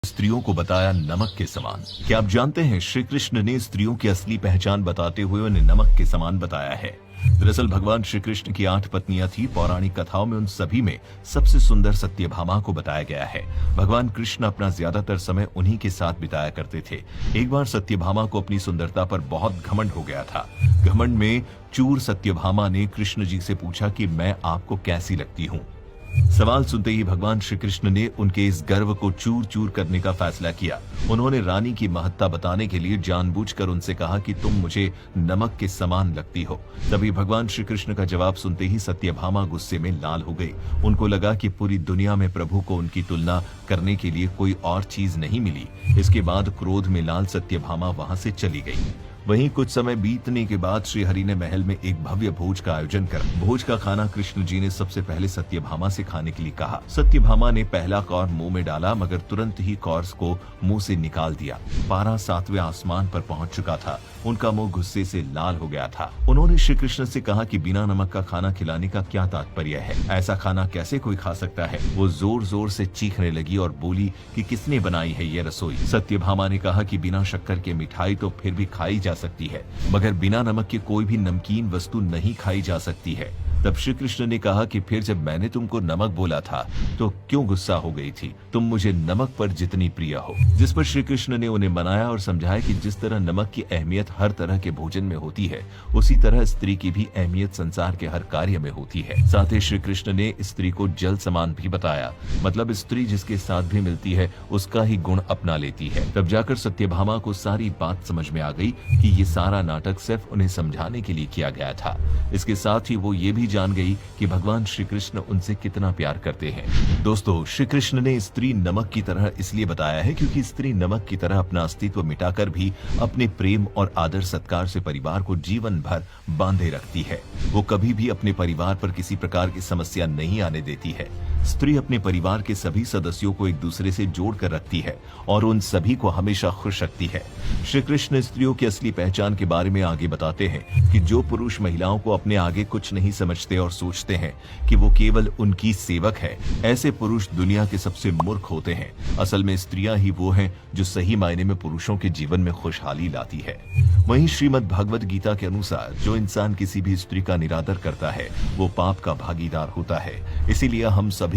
स्त्रियों को बताया नमक के समान। क्या आप जानते हैं श्री कृष्ण ने स्त्रियों की असली पहचान बताते हुए उन्हें नमक के समान बताया है। दरअसल भगवान श्री कृष्ण की 8 पत्नियां थी। पौराणिक कथाओं में उन सभी में सबसे सुंदर सत्यभामा को बताया गया है। भगवान कृष्ण अपना ज्यादातर समय उन्हीं के साथ बिताया करते थे। एक बार सत्यभामा को अपनी सुंदरता पर बहुत घमंड हो गया था। घमंड में चूर सत्यभामा ने कृष्ण जी से पूछा कि मैं आपको कैसी लगती हूँ। सवाल सुनते ही भगवान श्री कृष्ण ने उनके इस गर्व को चूर चूर करने का फैसला किया। उन्होंने रानी की महत्ता बताने के लिए जानबूझकर उनसे कहा कि तुम मुझे नमक के समान लगती हो। तभी भगवान श्री कृष्ण का जवाब सुनते ही सत्यभामा गुस्से में लाल हो गई। उनको लगा कि पूरी दुनिया में प्रभु को उनकी तुलना करने के लिए कोई और चीज नहीं मिली। इसके बाद क्रोध में लाल सत्यभामा वहां से चली गई। वहीं कुछ समय बीतने के बाद श्री हरि ने महल में एक भव्य भोज का आयोजन कर भोज का खाना कृष्ण जी ने सबसे पहले सत्यभामा से खाने के लिए कहा। सत्यभामा ने पहला कौर मुंह में डाला मगर तुरंत ही कौर्स को मुंह से निकाल दिया। पारा 7वें आसमान पर पहुंच चुका था। उनका मुंह गुस्से से लाल हो गया था। उन्होंने श्री कृष्ण से कहा कि बिना नमक का खाना खिलाने का क्या तात्पर्य है, ऐसा खाना कैसे कोई खा सकता है। वो जोर जोर से चीखने लगी और बोली कि किसने बनाई है ये रसोई। सत्यभामा ने कहा कि बिना शक्कर के मिठाई तो फिर भी खाई जा सकती है मगर बिना नमक के कोई भी नमकीन वस्तु नहीं खाई जा सकती है। तब श्री कृष्ण ने कहा कि फिर जब मैंने तुमको नमक बोला था तो क्यों गुस्सा हो गई थी, तुम मुझे नमक पर जितनी प्रिय हो। जिस पर श्री कृष्ण ने उन्हें मनाया और समझाया कि जिस तरह नमक की अहमियत हर तरह के भोजन में होती है उसी तरह स्त्री की भी अहमियत संसार के हर कार्य में होती है। साथ ही श्री कृष्ण ने स्त्री को जल समान भी बताया, मतलब स्त्री जिसके साथ भी मिलती है उसका ही गुण अपना लेती है। तब जाकर सत्यभामा को सारी बात समझ में आ गई कि ये सारा नाटक सिर्फ उन्हें समझाने के लिए किया गया था। इसके साथ ही वो ये भी जान गई कि भगवान श्री कृष्ण उनसे कितना प्यार करते हैं। दोस्तों, श्री कृष्ण ने स्त्री नमक की तरह इसलिए बताया है क्योंकि स्त्री नमक की तरह अपना अस्तित्व मिटाकर भी अपने प्रेम और आदर सत्कार से परिवार को जीवन भर बांधे रखती है। वो कभी भी अपने परिवार पर किसी प्रकार की समस्या नहीं आने देती है। स्त्री अपने परिवार के सभी सदस्यों को एक दूसरे से जोड़ कर रखती है और उन सभी को हमेशा खुश रखती है। श्री कृष्ण स्त्रियों की असली पहचान के बारे में आगे बताते हैं कि जो पुरुष महिलाओं को अपने आगे कुछ नहीं समझते और सोचते हैं कि वो केवल उनकी सेवक है, ऐसे पुरुष दुनिया के सबसे मूर्ख होते हैं। असल में स्त्रियां ही वो हैं जो सही मायने में पुरुषों के जीवन में खुशहाली लाती है। वहीं श्रीमद् भगवद गीता के अनुसार जो इंसान किसी भी स्त्री का निरादर करता है वो पाप का भागीदार होता है। इसीलिए हम सभी